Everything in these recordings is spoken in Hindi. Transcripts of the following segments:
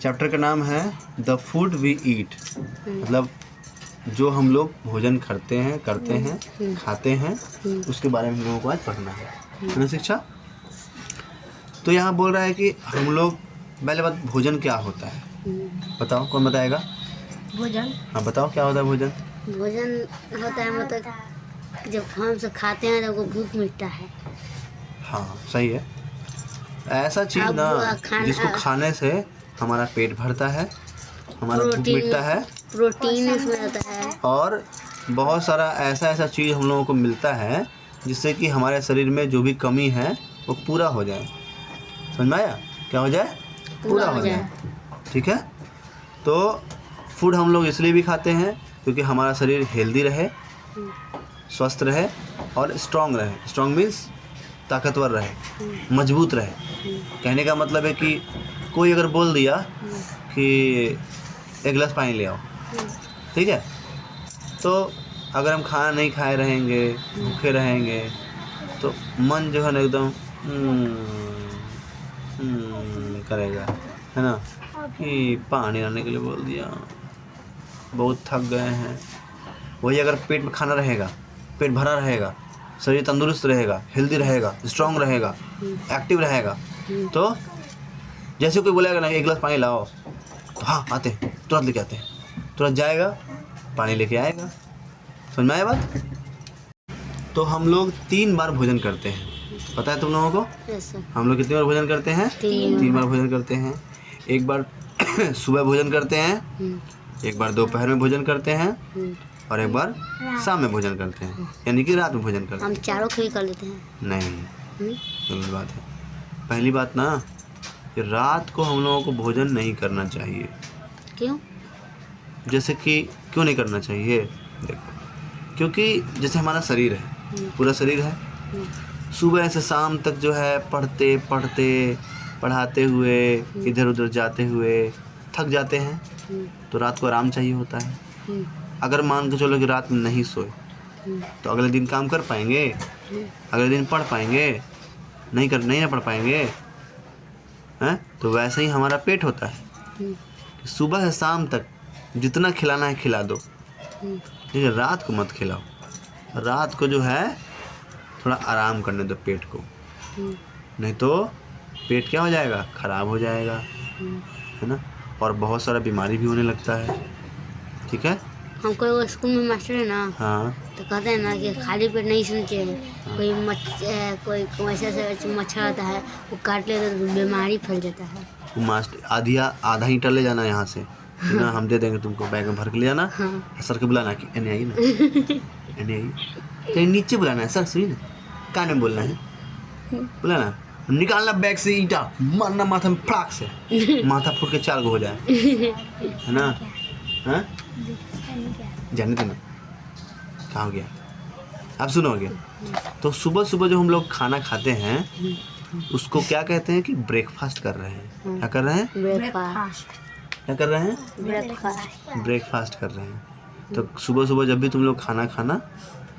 चैप्टर का नाम है द फूड वी ईट, मतलब जो हम लोग भोजन करते हैं खाते हैं उसके बारे में हम लोगों को आज पढ़ना है ना शिक्षा। तो यहाँ बोल रहा है कि हम लोग पहले बात भोजन क्या होता है, बताओ कौन बताएगा? भोजन, हाँ बताओ क्या होता है भोजन? भोजन होता है मतलब जब हम सब खाते हैं तो भूख मिटता है। हाँ सही है, ऐसा चीज़ ना जिसको खाने से हमारा पेट भरता है, हमारा भूख मिटता है, प्रोटीन इसमें होता है और बहुत सारा ऐसा चीज़ हम लोगों को मिलता है जिससे कि हमारे शरीर में जो भी कमी है वो पूरा हो जाए। समझ में आया? क्या हो जाए? पूरा हो जाए। ठीक है, तो फूड हम लोग इसलिए भी खाते हैं क्योंकि हमारा शरीर हेल्दी रहे, स्वस्थ रहे और स्ट्रांग रहे। स्ट्रांग मीन्स ताकतवर रहे, मजबूत रहे। कहने का मतलब है कि कोई अगर बोल दिया कि एक गिलास पानी ले आओ, ठीक है, तो अगर हम खाना नहीं खाए रहेंगे, भूखे रहेंगे, तो मन जो है ना एकदम करेगा, है ना, कि पानी लाने के लिए बोल दिया, बहुत थक गए हैं। वही अगर पेट में खाना रहेगा, पेट भरा रहेगा, शरीर तंदुरुस्त रहेगा, हेल्दी रहेगा, स्ट्रांग रहेगा, एक्टिव रहेगा, तो जैसे कोई बोलेगा ना एक गिलास पानी लाओ, तो हाँ आते हैं, तुरंत लेके आते हैं, तुरंत जाएगा पानी लेके आएगा। समझ में आया बात? तो हम लोग 3 बार भोजन करते हैं, पता है तुम लोगों को? हम लोग कितनी बार भोजन करते हैं? 3 बार भोजन करते हैं। एक बार सुबह भोजन करते हैं, एक बार दोपहर में भोजन करते हैं और एक बार शाम में भोजन करते हैं, यानी कि रात में भोजन करते हैं। हम चारों खिल कर लेते हैं? नहीं, गलत बात है। पहली बात ना कि रात को हम लोगों को भोजन नहीं करना चाहिए। क्यों? जैसे कि क्यों नहीं करना चाहिए? देखो, क्योंकि जैसे हमारा शरीर है, पूरा शरीर है, सुबह से शाम तक जो है पढ़ाते हुए इधर उधर जाते हुए थक जाते हैं, तो रात को आराम चाहिए होता है। अगर मान के चलो कि रात में नहीं सोए तो अगले दिन काम कर पाएंगे? अगले दिन पढ़ पाएंगे? नहीं पढ़ पाएंगे, हैं? तो वैसे ही हमारा पेट होता है, सुबह से शाम तक जितना खिलाना है खिला दो, लेकिन रात को मत खिलाओ। रात को जो है थोड़ा आराम करने दो पेट को, नहीं तो पेट क्या हो जाएगा? खराब हो जाएगा, है ना, और बहुत सारा बीमारी भी होने लगता है। ठीक है, हमको वो स्कूल में मास्टर है ना, हाँ, तो कहते हैं ना कि खाली पेट नहीं सोना चाहिए। कोई ऐसा मच्छर आता है वो काट ले तो बीमारी फैल जाता है। वो मास्टर आधा ईंटा ले जाना यहाँ से, है ना, हम दे देंगे तुमको, बैग में भर के ले जाना। हाँ। सर के बुलाना कि एने आई ना, एने आई, कहीं नीचे बुलाना है, सर सुनिए ना, कान में बोलना है, बुलाना, निकालना बैग से ईंटा, मारना माथा में फड़ाक से, माथा फूट के 4 हो जाए, है ना। हाँ जाने देना, कहाँ हो गया? आप सुनोगे। तो सुबह सुबह जो हम लोग खाना खाते हैं उसको क्या कहते हैं कि ब्रेकफास्ट कर रहे हैं। क्या कर रहे हैं? क्या कर रहे हैं? ब्रेकफास्ट कर रहे हैं। तो सुबह सुबह जब भी तुम लोग खाना खाना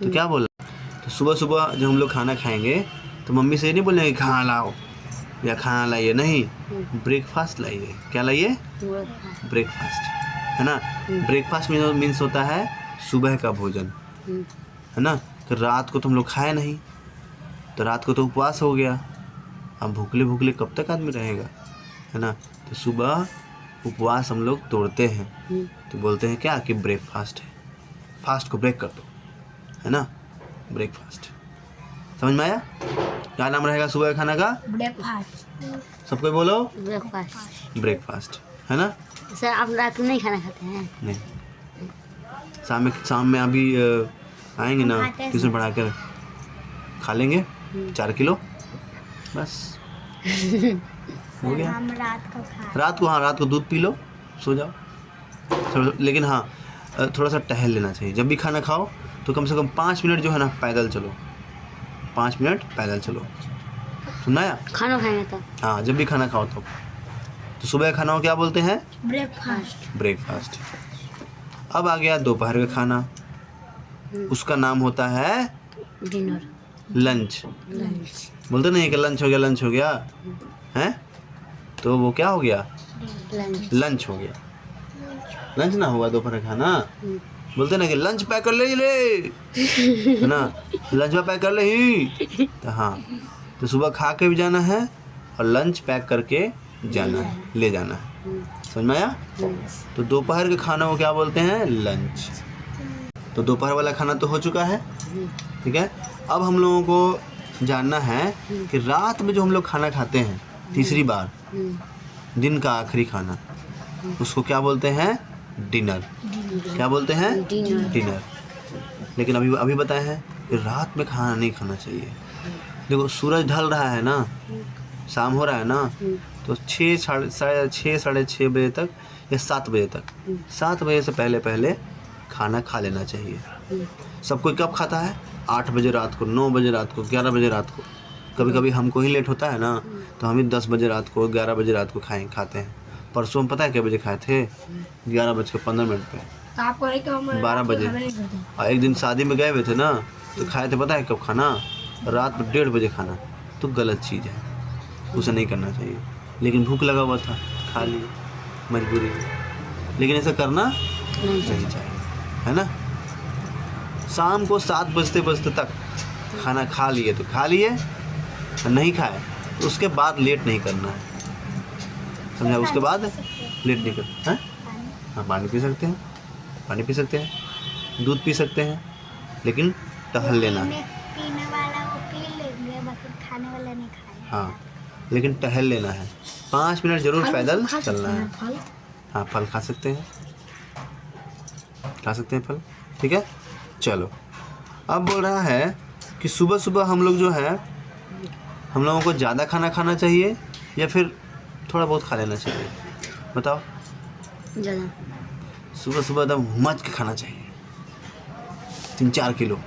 तो क्या बोलना? तो सुबह सुबह जब हम लोग खाना खाएंगे तो मम्मी से ये नहीं बोलेंगे खाना लाओ या खाना लाइए, नहीं, ब्रेकफास्ट लाइए। क्या लाइए? ब्रेकफास्ट, है ना। ब्रेकफास्ट मीन्स होता है सुबह का भोजन, है ना। तो रात को तुम लोग खाए नहीं तो रात को तो उपवास हो गया, अब भूखले भूखले कब तक आदमी रहेगा, है ना। तो सुबह उपवास हम लोग तोड़ते हैं, तो बोलते हैं क्या कि ब्रेकफास्ट है, फास्ट को ब्रेक कर दो, है ना, ब्रेकफास्ट। समझ में आया? क्या नाम रहेगा सुबह के खाना का? ब्रेकफास्ट। सबको बोलो ब्रेकफास्ट, है ना। सर आप रात को नहीं खाना खाते हैं? नहीं, शाम में अभी आएंगे ना ट्यूशन पढ़ा कर खा लेंगे 4 किलो, बस हो गया। हम रात को दूध पी लो, सो जाओ। लेकिन हाँ, थोड़ा सा टहल लेना चाहिए। जब भी खाना खाओ तो कम से कम 5 मिनट जो है ना पैदल चलो, 5 मिनट पैदल चलो। सुना है? खाना खाएंगे तो हाँ, जब भी खाना खाओ तो सुबह का खाना को क्या बोलते हैं? ब्रेकफास्ट। अब आ गया दोपहर का खाना, उसका नाम होता है डिनर, लंच। बोलते नहीं कि लंच हो गया है, तो वो क्या हो गया? लंच। लंच हो गया, लंच ना हुआ दोपहर का खाना, बोलते ना कि लंच पैक कर ले है ना, लंच पैक कर ले ही, तो हाँ, तो सुबह खा के भी जाना है और लंच पैक करके जाना है, ले जाना है, समझ में आया। तो दोपहर के खाना को क्या बोलते हैं, लंच। तो दोपहर वाला खाना तो हो चुका है, ठीक है। अब हम लोगों को जानना है कि रात में जो हम लोग खाना खाते हैं तीसरी बार, दिन का आखिरी खाना, उसको क्या बोलते हैं, डिनर। क्या बोलते हैं, डिनर। लेकिन अभी बताए हैं कि रात में खाना नहीं खाना चाहिए। देखो सूरज ढल रहा है ना, शाम हो रहा है ना, तो 6 साढ़े 6 बजे तक या 7 बजे तक, 7 बजे से पहले खाना खा लेना चाहिए। सब कोई कब खाता है, 8 बजे रात को, 9 बजे रात को, 11 बजे रात को। कभी कभी हमको ही लेट होता है ना, तो हम ही 10 बजे रात को, 11 बजे रात को खाते हैं। परसों हम पता है क्या बजे खाए थे, 11:15 पे, 12 बजे। और एक दिन शादी में गए हुए थे ना, तो खाए थे पता है कब खाना, रात में 1:30 बजे खाना। तो गलत चीज़ है, उसे नहीं करना चाहिए। लेकिन भूख लगा हुआ था, खा लिए मजबूरी में, लेकिन ऐसा करना नहीं चाहिए, है ना। शाम को 7 बजते तक खाना खा लिए तो खा लिए, और नहीं खाए तो उसके बाद लेट नहीं करना है, समझा। उसके बाद लेट नहीं करना है। हाँ, पानी पी सकते हैं, पानी पी सकते हैं, दूध पी सकते हैं, लेकिन टहल लेना है। पीने वाला वो पी लेंगे, बाकी खाने वाला नहीं खाएंगे। हाँ, लेकिन टहल लेना है, 5 मिनट जरूर पैदल चलना है। हाँ, फल खा सकते हैं, फल, ठीक है। चलो, अब बोल रहा है कि सुबह सुबह हम लोग जो है, हम लोगों को ज़्यादा खाना खाना चाहिए या फिर थोड़ा बहुत खा लेना चाहिए, बताओ। ज़्यादा। सुबह सुबह एकदम हुमच के खाना चाहिए, 3-4 किलो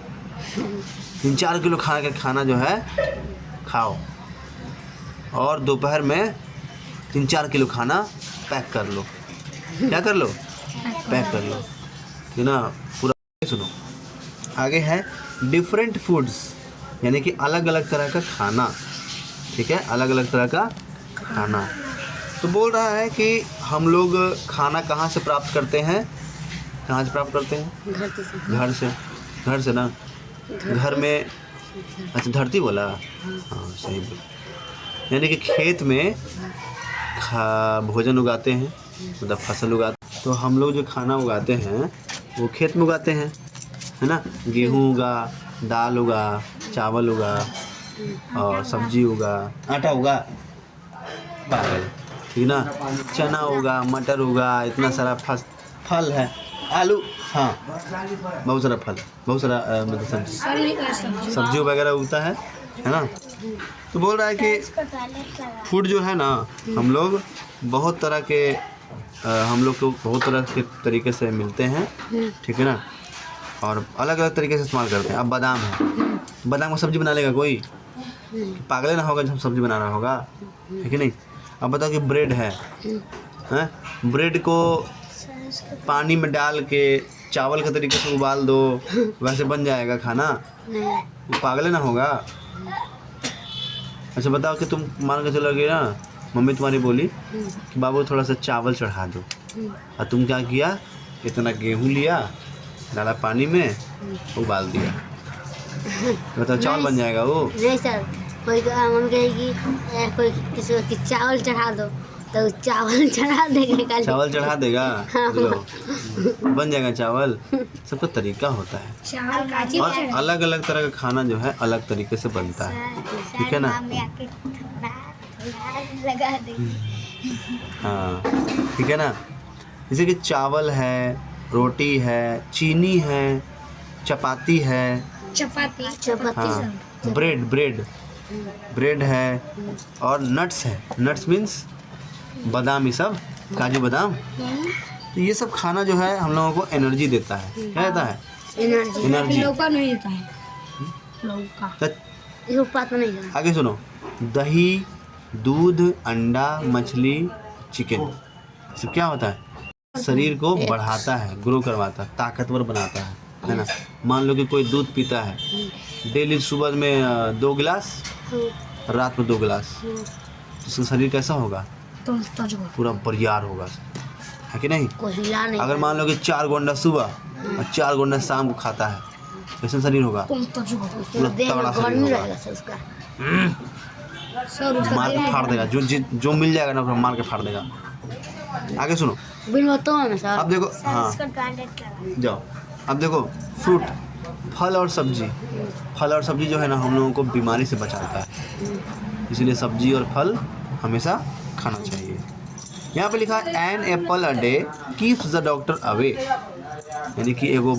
3-4 किलो खाना जो है खाओ, और दोपहर में 3-4 किलो खाना पैक कर लो। क्या कर लो, पैक कर लो, है ना। पूरा सुनो, आगे है डिफरेंट फूड्स, यानी कि अलग अलग तरह का खाना, ठीक है, अलग अलग तरह का खाना। तो बोल रहा है कि हम लोग खाना कहाँ से प्राप्त करते हैं, कहाँ से प्राप्त करते हैं, घर से ना, घर में। अच्छा, धरती बोला, हाँ सही बोला। यानी कि खेत में भोजन उगाते हैं, मतलब फसल उगाते हैं। तो हम लोग जो खाना उगाते हैं वो खेत में उगाते हैं, है ना। गेहूँ उगा, दाल उगा, चावल उगा, और सब्जी उगा, आटा उगा, पागल, ठीक ना, चना उगा, मटर उगा, इतना सारा फल है, आलू, हाँ बहुत सारा फल, बहुत सारा मतलब सब्जी वगैरह उगता है ना। तो बोल रहा है कि फूड जो है ना, हम लोग बहुत तरह के हम लोग को बहुत तरह के तरीके से मिलते हैं, ठीक है ना, और अलग अलग तरीके से इस्तेमाल करते हैं। अब बादाम है, बादाम को सब्जी बना लेगा कोई, पागल ना होगा जब सब्जी बना रहा होगा, है कि नहीं। अब बताओ कि ब्रेड है, ब्रेड को पानी में डाल के चावल के तरीके से उबाल दो, वैसे बन जाएगा खाना, वो पागल ना होगा। अच्छा बताओ कि तुम मान के चलो कि ना, मम्मी तुम्हारी बोली कि बाबू थोड़ा सा चावल चढ़ा दो, और तुम क्या किया, इतना गेहूँ लिया, डाला पानी में, उबाल दिया, बताओ चावल बन जाएगा वो। नहीं सर, कोई मम्मी कहेगी कोई किसी को चावल चढ़ा दो, तो चावल चढ़ा देगा, चावल चढ़ा देगा, बन जाएगा चावल। सबका तरीका होता है, और अलग अलग तरह का खाना जो है अलग तरीके से बनता है, ठीक है ना। हाँ, ठीक है ना। जैसे कि चावल है, रोटी है, चीनी है, चपाती है, हाँ, ब्रेड है, और नट्स है। नट्स मीन्स बादाम, ये सब काजू बादाम। तो ये सब खाना जो है हम लोगों को एनर्जी देता है। क्या देता है, एनर्जी। लौका नहीं देता है, लौका तो नहीं। आगे सुनो, दही, दूध, अंडा, मछली, चिकन, इससे क्या होता है, शरीर को बढ़ाता है, ग्रो करवाता है, ताकतवर बनाता है ना। मान लो कि कोई दूध पीता है डेली, सुबह में 2 गिलास, रात में 2 गिलास, तो उसका शरीर कैसा होगा, तुम तुझको पूरा बरियार होगा, है कि नहीं? कोई हिला नहीं। अगर मान लो कि 4 गोंडा सुबह और 4 गोंडा शाम को खाता है, कैसा शरीर होगा? तुम तुझको पूरा तगड़ा शरीर गर्मी होगा। रहेगा सर उसका। मार के फाड़ देगा, जो मिल जाएगा ना उसको मार के फाड़ देगा। आगे सुनो, बिन बताओ ना सर। अब देखो, हाँ इसको टॉयलेट करा। जाओ। अब देखो, फ्रूट, फल और सब्जी, फल और सब्जी जो है ना हम लोगों को बीमारी से बचाता है, इसलिए सब्जी और फल हमेशा खाना चाहिए। यहाँ पे लिखा है an apple a day keeps the doctor away, यानी कि एगो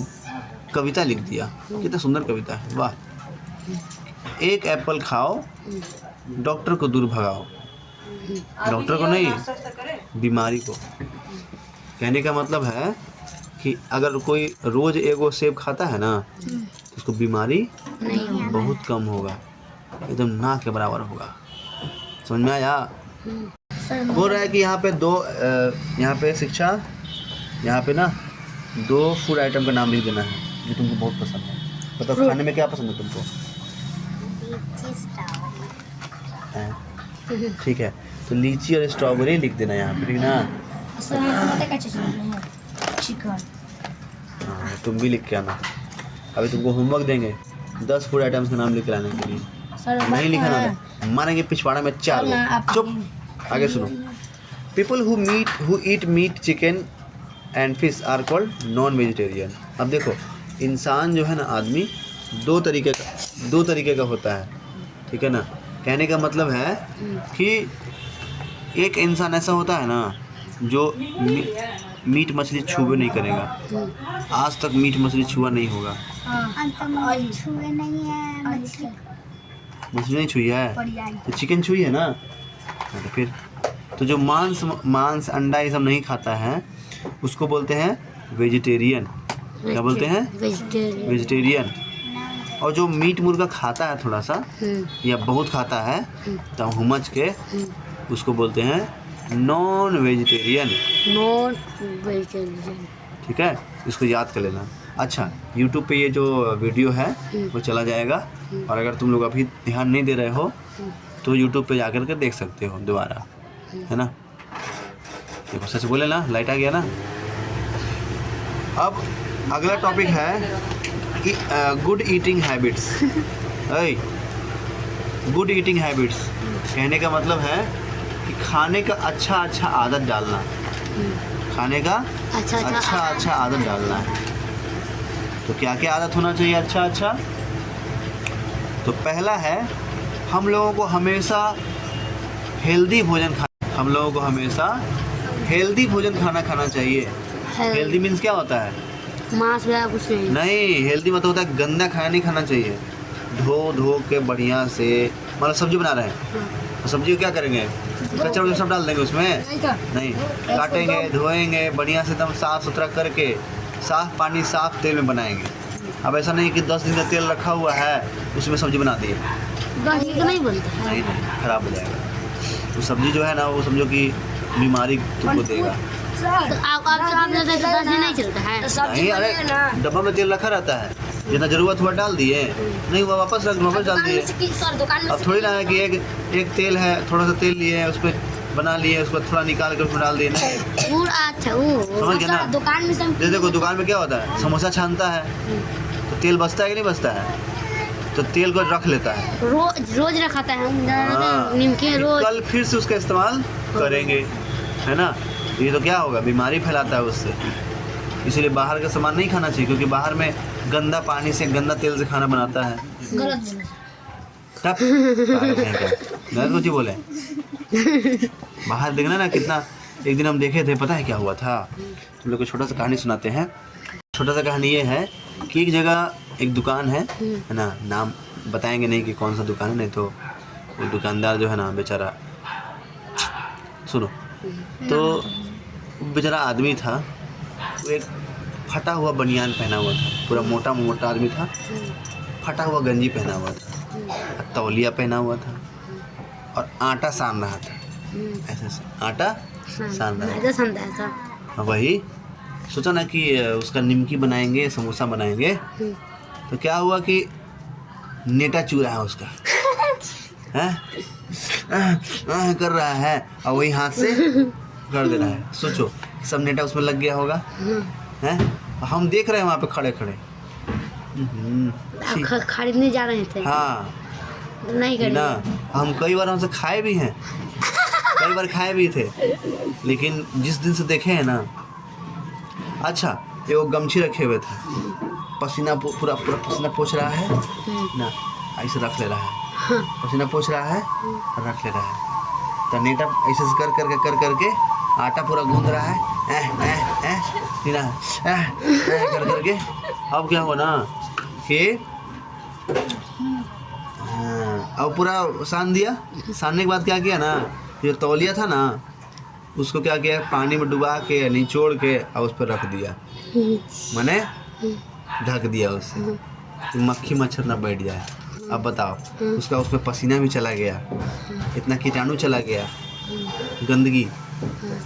कविता लिख दिया। कितना सुंदर कविता है, वाह। एक एप्पल खाओ, डॉक्टर को दूर भगाओ। डॉक्टर को नहीं, बीमारी को। कहने का मतलब है कि अगर कोई रोज़ एगो सेब खाता है ना तो उसको बीमारी बहुत कम होगा, एकदम ना के बराबर होगा। समझ में आया? बोल रहा है कि यहाँ पे यहाँ पे शिक्षा, यहाँ पे ना 2 फूड आइटम का नाम लिख देना है जो तुमको बहुत पसंद है। बताओ खाने में क्या पसंद है तुमको? हैं? ठीक है, तो लीची और स्ट्रॉबेरी लिख देना यहाँ पे, ठीक ना? चिकन। हाँ, तुम भी लिख के आना। अभी तुमको होमवर्क देंगे 10 फूड आइटम्स का नाम लिख के लाने के लिए। नहीं लिखा ना तो मारेंगे पिछवाड़ा में 4। चुप। आगे सुनो, people who eat meat, chicken and fish are called non vegetarian. अब देखो, इंसान जो है ना, आदमी 2 तरीके का होता है, ठीक है ना? कहने का मतलब है कि एक इंसान ऐसा होता है ना जो मीट मछली छुए नहीं करेगा, आज तक मीट मछली छुआ नहीं होगा। छुए नहीं है मछली नहीं छुई है तो चिकन छुई है ना। हाँ, तो फिर तो जो मांस अंडा ये सब नहीं खाता है उसको बोलते हैं वेजिटेरियन। क्या बोलते हैं? वेजिटेरियन। और जो मीट मुर्गा खाता है थोड़ा सा या बहुत खाता है तो हुमच के उसको बोलते हैं नॉन वेजिटेरियन। ठीक है, इसको याद कर लेना। अच्छा, यूट्यूब पे ये जो वीडियो है वो चला जाएगा, और अगर तुम लोग अभी ध्यान नहीं दे रहे हो तो यूट्यूब पे जाकर के देख सकते हो दोबारा, है ना? देखो, सच बोले ना, लाइट आ गया ना। अब अगला टॉपिक है good eating habits. Good eating habits कहने का मतलब है कि खाने का अच्छा आदत डालना, खाने का अच्छा आदत डालना है। तो क्या क्या आदत होना चाहिए अच्छा? तो पहला है, हम लोगों को हमेशा हेल्दी भोजन खाना चाहिए। हेल्दी मीन्स क्या होता है? मांस वगैरह कुछ नहीं, हेल्दी मतलब होता है गंदा खाना नहीं खाना चाहिए। धो के बढ़िया से, मतलब सब्जी बना रहे हैं तो सब्जी को क्या करेंगे? कच्चा वच्चा सब डाल देंगे उसमें? नहीं, काटेंगे, धोएंगे बढ़िया से, एकदम साफ़ सुथरा करके, साफ़ पानी साफ़ तेल में बनाएंगे। अब ऐसा नहीं कि 10 दिन का तेल रखा हुआ है उसमें सब्जी बना दिए, नहीं बनता है, नहीं, खराब हो जाएगा। तो सब्जी जो है ना वो समझो कि बीमारी तुमको देगा। तो आप 10 दिन नहीं चलता है? नहीं, अरे डब्बा में तेल रखा रहता है, जितना ज़रूरत हुआ डाल दिए, नहीं हुआ वापस डाल दिए। अब थोड़ी ना है कि एक तेल है, थोड़ा सा तेल लिए उस पर बना लिए, उसको थोड़ा निकाल कर उसमें डाल दिए। समझ गया ना? दुकान में जैसे देखो, दुकान में क्या होता है, समोसा छानता है तो तेल बचता है कि नहीं बचता है? तो तेल को रख लेता है, रोज रखाता है। हाँ, निमकी रोज, कल फिर से उसका इस्तेमाल करेंगे, है ना? ये तो क्या होगा, बीमारी फैलाता है उससे। इसीलिए बाहर का सामान नहीं खाना चाहिए, क्योंकि बाहर में गंदा पानी से, गंदा तेल से खाना बनाता है। गलत कुछ ही बोले। बाहर देखना ना कितना। एक दिन हम देखे थे, पता है क्या हुआ था? हम लोग को छोटा सा कहानी सुनाते हैं। छोटा सा कहानी ये है कि एक जगह एक दुकान है ना, नाम बताएंगे नहीं कि कौन सा दुकान है, नहीं तो वो दुकानदार जो है ना बेचारा, सुनो, तो बेचारा आदमी था, वो एक फटा हुआ बनियान पहना हुआ था, पूरा मोटा आदमी था, फटा हुआ गंजी पहना हुआ था, तौलिया पहना हुआ था और आटा सान रहा था। ऐसे आटा सान रहा था। वही सोचा ना कि उसका निमकी बनाएंगे, समोसा बनाएंगे, तो क्या हुआ कि नेटा चूरा है उसका। कर रहा है और वही हाथ से कर दे रहा है। सोचो सब नेटा उसमें लग गया होगा हैं, हम देख रहे हैं वहाँ पे खड़े खड़े। छी। खरीदने जा रहे थे। हाँ नहीं ना, करेंगे। हम कई बार हमसे खाए भी हैं, कई बार खाए भी थे, लेकिन जिस दिन से देखे हैं ना। अच्छा ये वो गमछी रखे हुए थे, पसीना पूरा पूरा पसीना पोंछ रहा है ना, ऐसे रख ले रहा है, पसीना पोंछ रहा है और रख ले रहा है। तो नेटा ऐसे कर करके आटा पूरा गूंद रहा है ना, कर करके। अब क्या हुआ ना कि अब पूरा सान दिया। सानने के बाद क्या किया ना, जो तौलिया था ना उसको क्या किया, पानी में डुबा के निचोड़ के और उस पर रख दिया, माने ढक दिया उससे, तो मक्खी मच्छर ना बैठ जाए। अब बताओ, उसका उसमें पसीना भी चला गया, इतना कीटाणु चला गया, गंदगी,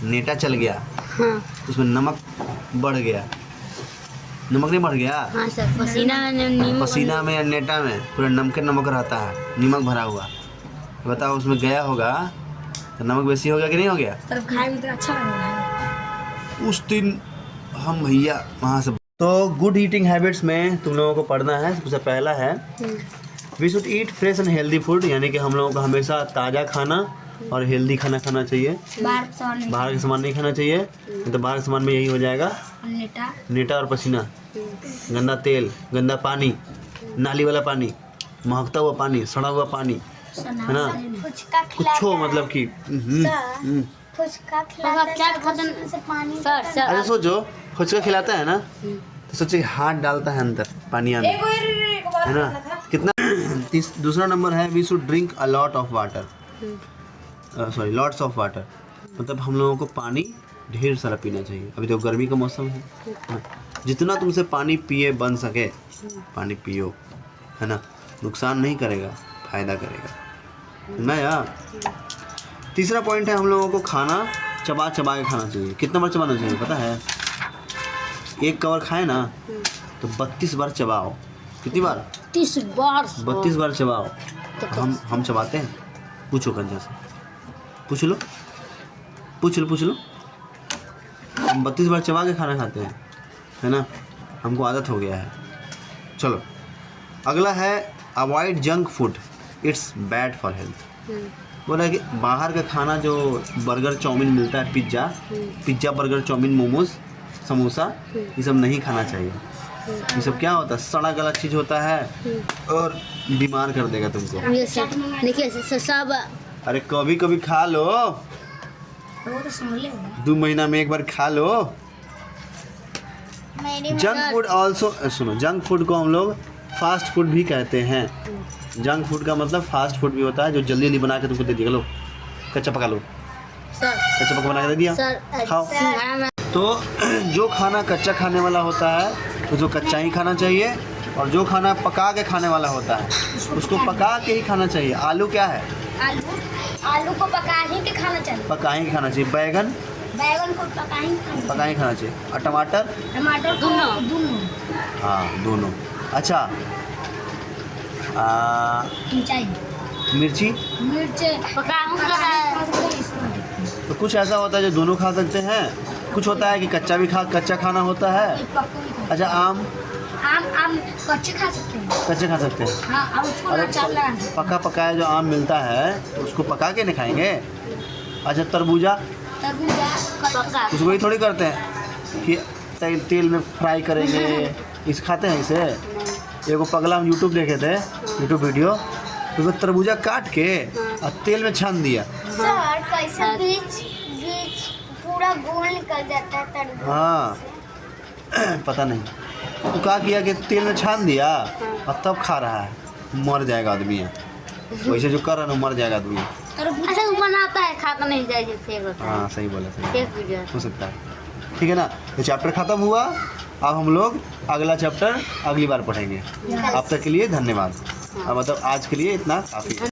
नेटा चल गया, उसमें नमक बढ़ गया। नमक नहीं बढ़ गया? हाँ सर, पसीना में या नेटा में पूरा नमक रहता है, नमक भरा हुआ। बताओ उसमें गया होगा तो नमक बेसी हो गया कि नहीं हो गया? पर खाए में तो अच्छा लग रहा है। उस दिन हम भैया वहाँ से। तो गुड ईटिंग हैबिट्स में तुम लोगों को पढ़ना है। सबसे पहला है we should eat fresh and healthy food, यानी कि हम लोगों को हमेशा ताज़ा खाना और हेल्दी खाना खाना चाहिए। बाहर का सामान नहीं खाना चाहिए, नहीं तो बाहर के सामान में यही हो जाएगा, नेटा और पसीना, गंदा तेल, गंदा पानी, नाली वाला पानी, महकता हुआ पानी, सड़ा हुआ पानी, है ना, कुछ हो मतलब कि फुचका खिलाता पानी। अरे सोचो फुचका खिलाता है ना, तो सोचिए हाथ डालता है अंदर पानी में, है ना, कितना। दूसरा नंबर है we should drink a lot of water, sorry lots of water, मतलब हम लोगों को पानी ढेर सारा पीना चाहिए। अभी तो गर्मी का मौसम है, जितना तुमसे पानी पिए बन सके पानी पियो, है ना, नुकसान नहीं करेगा, फ़ायदा करेगा ना यार। तीसरा पॉइंट है हम लोगों को खाना चबा चबा के खाना चाहिए। कितना बार चबाना चाहिए पता है? एक कवर खाए ना तो 32 बार चबाओ। कितनी बार? 32 बार चबाओ। तो हम चबाते हैं? पूछो कंजा से, पूछ लो। हम 32 बार चबा के खाना खाते हैं, है ना, हमको आदत हो गया है। चलो अगला है avoid junk food, it's bad for health. बोला कि बाहर का खाना जो बर्गर चाउमीन मिलता है, pizza burger chow mein momos samosa, ये सब नहीं खाना चाहिए। ये सब क्या होता है, सड़ा गला चीज़ होता है और बीमार कर देगा तुमको। देखिए सब, अरे कभी कभी खा लो, 2 महीना में एक बार खा लो। जंक फूड ऑल्सो, सुनो, जंक फूड को हम लोग फास्ट फूड भी कहते हैं। जंक फूड का मतलब फास्ट फूड भी होता है जो जल्दी बना के तुमको दे दिया, लो कच्चा पका लो, कच्चा पका बना के दे दिया, खाओ। तो जो खाना कच्चा खाने वाला होता है तो जो कच्चा ही खाना चाहिए, और जो खाना पका के खाने वाला होता है उसको पका के ही खाना चाहिए। आलू क्या है? आलू को पका ही के खाना चाहिए, पका ही खाना चाहिए। बैगन को पका ही खाना चाहिए। और टमाटर दोनों। हाँ दोनों। अच्छा मिर्ची तो कुछ ऐसा होता है जो दोनों खा सकते हैं, कुछ होता है कि कच्चा खाना होता है। अच्छा आम कच्चे खा सकते हैं, हाँ, अरे पका पकाया जो आम मिलता है तो उसको पका के नहीं खाएंगे। अच्छा तरबूजा उसको ही थोड़ी करते हैं कि तेल में फ्राई करेंगे, इस खाते हैं इसे। एगो पगला हम यूट्यूब देखे थे, यूट्यूब वीडियो, तो तरबूजा काट के और तेल में छान दिया। सर कैसे बीच पूरा गोल निकल जाता है तरबूज। हाँ पता नहीं, तो क्या किया कि तेल में छान दिया और तब खा रहा है, मर जाएगा आदमी है। वैसे जो कर रहा है ना मर जाएगा आदमी। अच्छा बनाता है, खाता नहीं जाए। हाँ सही बोला, सही हो सकता है। ठीक है ना, तो चैप्टर ख़त्म हुआ। अब हम लोग अगला चैप्टर अगली बार पढ़ेंगे। अब तक के लिए धन्यवाद। अब मतलब आज के लिए इतना काफ़ी है।